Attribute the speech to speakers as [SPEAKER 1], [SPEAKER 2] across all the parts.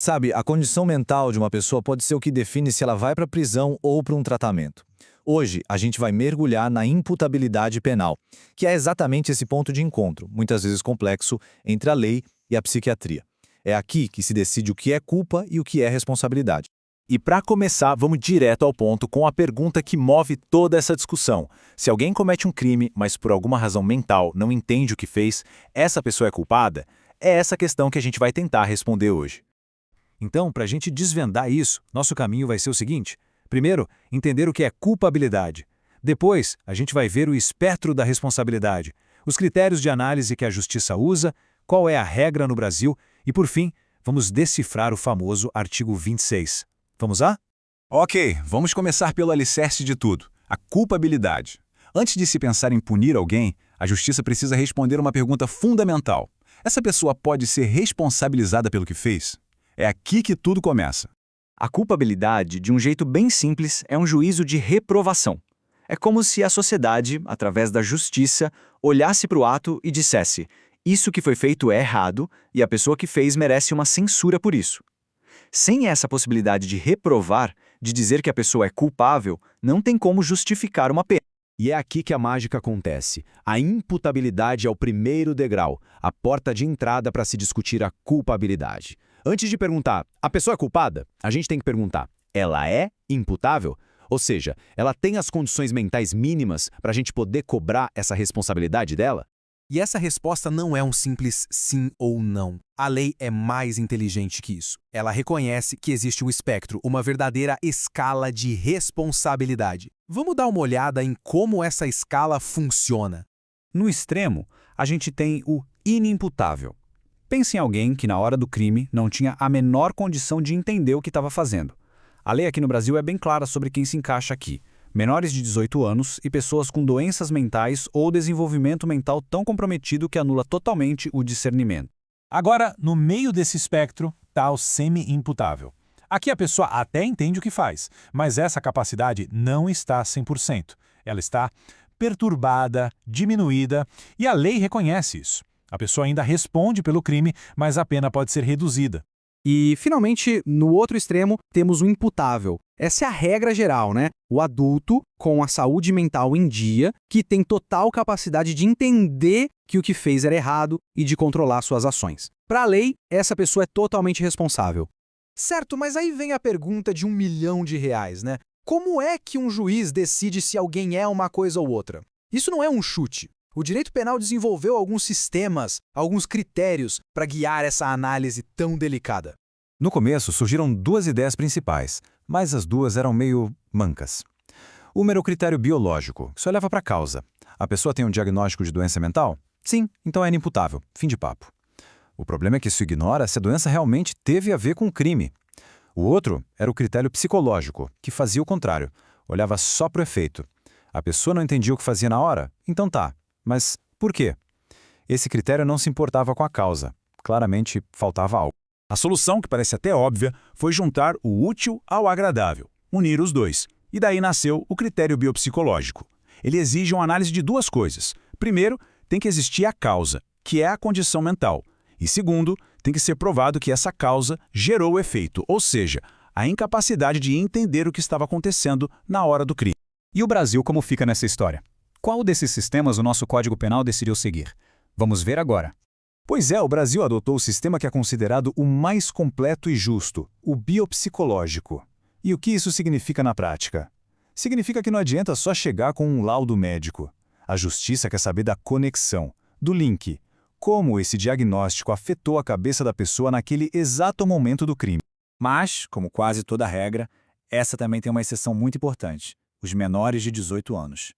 [SPEAKER 1] Sabe, a condição mental de uma pessoa pode ser o que define se ela vai para a prisão ou para um tratamento. Hoje, a gente vai mergulhar na imputabilidade penal, que é exatamente esse ponto de encontro, muitas vezes complexo, entre a lei e a psiquiatria. É aqui que se decide o que é culpa e o que é responsabilidade.
[SPEAKER 2] E para começar, vamos direto ao ponto com a pergunta que move toda essa discussão. Se alguém comete um crime, mas por alguma razão mental não entende o que fez, essa pessoa é culpada? É essa questão que a gente vai tentar responder hoje.
[SPEAKER 3] Então, para a gente desvendar isso, nosso caminho vai ser o seguinte. Primeiro, entender o que é culpabilidade. Depois, a gente vai ver o espectro da responsabilidade, os critérios de análise que a justiça usa, qual é a regra no Brasil e, por fim, vamos decifrar o famoso artigo 26. Vamos lá?
[SPEAKER 4] Ok, vamos começar pelo alicerce de tudo, a culpabilidade. Antes de se pensar em punir alguém, a justiça precisa responder uma pergunta fundamental. Essa pessoa pode ser responsabilizada pelo que fez? É aqui que tudo começa.
[SPEAKER 5] A culpabilidade, de um jeito bem simples, é um juízo de reprovação. É como se a sociedade, através da justiça, olhasse para o ato e dissesse: isso que foi feito é errado e a pessoa que fez merece uma censura por isso. Sem essa possibilidade de reprovar, de dizer que a pessoa é culpável, não tem como justificar uma pena.
[SPEAKER 6] E é aqui que a mágica acontece. A imputabilidade é o primeiro degrau, a porta de entrada para se discutir a culpabilidade. Antes de perguntar, a pessoa é culpada? A gente tem que perguntar, ela é imputável? Ou seja, ela tem as condições mentais mínimas para a gente poder cobrar essa responsabilidade dela?
[SPEAKER 7] E essa resposta não é um simples sim ou não. A lei é mais inteligente que isso. Ela reconhece que existe um espectro, uma verdadeira escala de responsabilidade. Vamos dar uma olhada em como essa escala funciona.
[SPEAKER 3] No extremo, a gente tem o inimputável. Pense em alguém que, na hora do crime, não tinha a menor condição de entender o que estava fazendo. A lei aqui no Brasil é bem clara sobre quem se encaixa aqui. Menores de 18 anos e pessoas com doenças mentais ou desenvolvimento mental tão comprometido que anula totalmente o discernimento.
[SPEAKER 8] Agora, no meio desse espectro, está o semi-imputável. Aqui a pessoa até entende o que faz, mas essa capacidade não está 100%. Ela está perturbada, diminuída, e a lei reconhece isso. A pessoa ainda responde pelo crime, mas a pena pode ser reduzida.
[SPEAKER 9] E, finalmente, no outro extremo, temos o imputável. Essa é a regra geral, né? O adulto com a saúde mental em dia, que tem total capacidade de entender que o que fez era errado e de controlar suas ações. Para a lei, essa pessoa é totalmente responsável.
[SPEAKER 7] Certo, mas aí vem a pergunta de R$1 milhão, né? Como é que um juiz decide se alguém é uma coisa ou outra? Isso não é um chute. O direito penal desenvolveu alguns sistemas, alguns critérios para guiar essa análise tão delicada.
[SPEAKER 3] No começo, surgiram duas ideias principais, mas as duas eram meio mancas. Uma era o critério biológico, que só leva para a causa. A pessoa tem um diagnóstico de doença mental? Sim, então é inimputável. Fim de papo. O problema é que isso ignora se a doença realmente teve a ver com o crime. O outro era o critério psicológico, que fazia o contrário, olhava só para o efeito. A pessoa não entendia o que fazia na hora? Então tá. Mas por quê? Esse critério não se importava com a causa. Claramente, faltava algo.
[SPEAKER 4] A solução, que parece até óbvia, foi juntar o útil ao agradável, unir os dois. E daí nasceu o critério biopsicológico. Ele exige uma análise de duas coisas. Primeiro, tem que existir a causa, que é a condição mental. E segundo, tem que ser provado que essa causa gerou o efeito, ou seja, a incapacidade de entender o que estava acontecendo na hora do crime.
[SPEAKER 3] E o Brasil como fica nessa história? Qual desses sistemas o nosso Código Penal decidiu seguir? Vamos ver agora.
[SPEAKER 1] Pois é, o Brasil adotou o sistema que é considerado o mais completo e justo, o biopsicológico. E o que isso significa na prática? Significa que não adianta só chegar com um laudo médico. A justiça quer saber da conexão, do link, como esse diagnóstico afetou a cabeça da pessoa naquele exato momento do crime.
[SPEAKER 2] Mas, como quase toda regra, essa também tem uma exceção muito importante: os menores de 18 anos.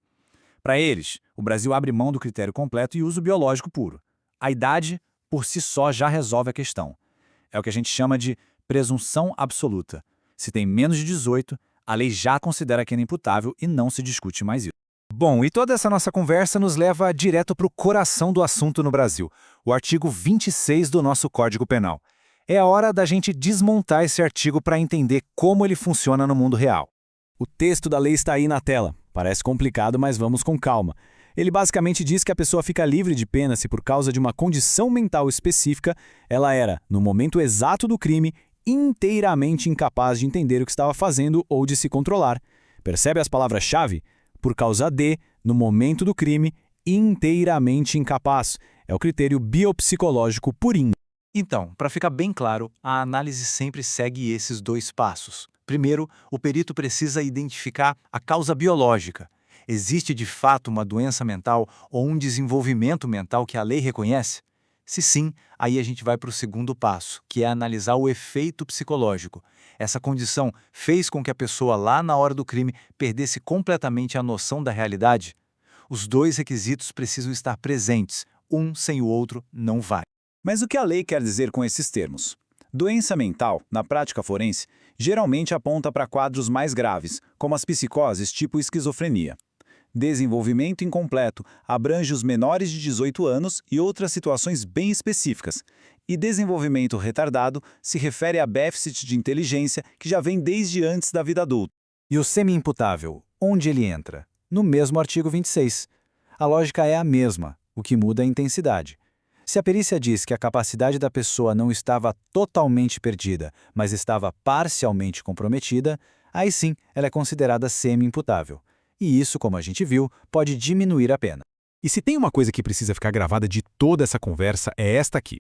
[SPEAKER 2] Para eles, o Brasil abre mão do critério completo e usa o biológico puro. A idade, por si só, já resolve a questão. É o que a gente chama de presunção absoluta. Se tem menos de 18, a lei já considera que é inimputável e não se discute mais isso.
[SPEAKER 3] Bom, e toda essa nossa conversa nos leva direto para o coração do assunto no Brasil, o artigo 26 do nosso Código Penal. É a hora da gente desmontar esse artigo para entender como ele funciona no mundo real.
[SPEAKER 6] O texto da lei está aí na tela. Parece complicado, mas vamos com calma. Ele basicamente diz que a pessoa fica livre de pena se por causa de uma condição mental específica ela era, no momento exato do crime,
[SPEAKER 2] inteiramente incapaz de entender o que estava fazendo ou de se controlar. Percebe as palavras-chave? Por causa de, no momento do crime, inteiramente incapaz. É o critério biopsicológico purinho.
[SPEAKER 5] Então, para ficar bem claro, a análise sempre segue esses dois passos. Primeiro, o perito precisa identificar a causa biológica. Existe de fato uma doença mental ou um desenvolvimento mental que a lei reconhece? Se sim, aí a gente vai para o segundo passo, que é analisar o efeito psicológico. Essa condição fez com que a pessoa lá na hora do crime perdesse completamente a noção da realidade? Os dois requisitos precisam estar presentes, um sem o outro não vai.
[SPEAKER 2] Mas o que a lei quer dizer com esses termos? Doença mental, na prática forense, geralmente aponta para quadros mais graves, como as psicoses tipo esquizofrenia. Desenvolvimento incompleto abrange os menores de 18 anos e outras situações bem específicas. E desenvolvimento retardado se refere a déficit de inteligência que já vem desde antes da vida adulta.
[SPEAKER 3] E o semi-imputável, onde ele entra? No mesmo artigo 26. A lógica é a mesma, o que muda é a intensidade. Se a perícia diz que a capacidade da pessoa não estava totalmente perdida, mas estava parcialmente comprometida, aí sim ela é considerada semi-imputável. E isso, como a gente viu, pode diminuir a pena.
[SPEAKER 4] E se tem uma coisa que precisa ficar gravada de toda essa conversa é esta aqui.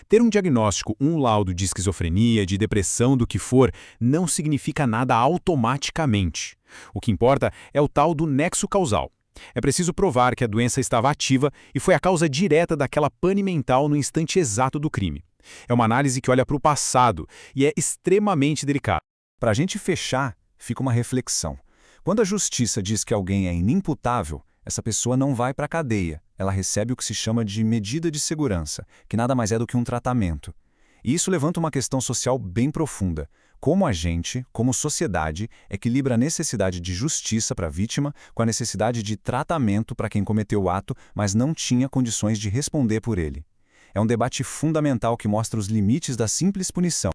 [SPEAKER 4] Ter um diagnóstico, um laudo de esquizofrenia, de depressão, do que for, não significa nada automaticamente. O que importa é o tal do nexo causal. É preciso provar que a doença estava ativa e foi a causa direta daquela pane mental no instante exato do crime. É uma análise que olha para o passado e é extremamente delicada.
[SPEAKER 1] Para a gente fechar, fica uma reflexão. Quando a justiça diz que alguém é inimputável, essa pessoa não vai para a cadeia. Ela recebe o que se chama de medida de segurança, que nada mais é do que um tratamento. E isso levanta uma questão social bem profunda. Como a gente, como sociedade, equilibra a necessidade de justiça para a vítima com a necessidade de tratamento para quem cometeu o ato, mas não tinha condições de responder por ele. É um debate fundamental que mostra os limites da simples punição.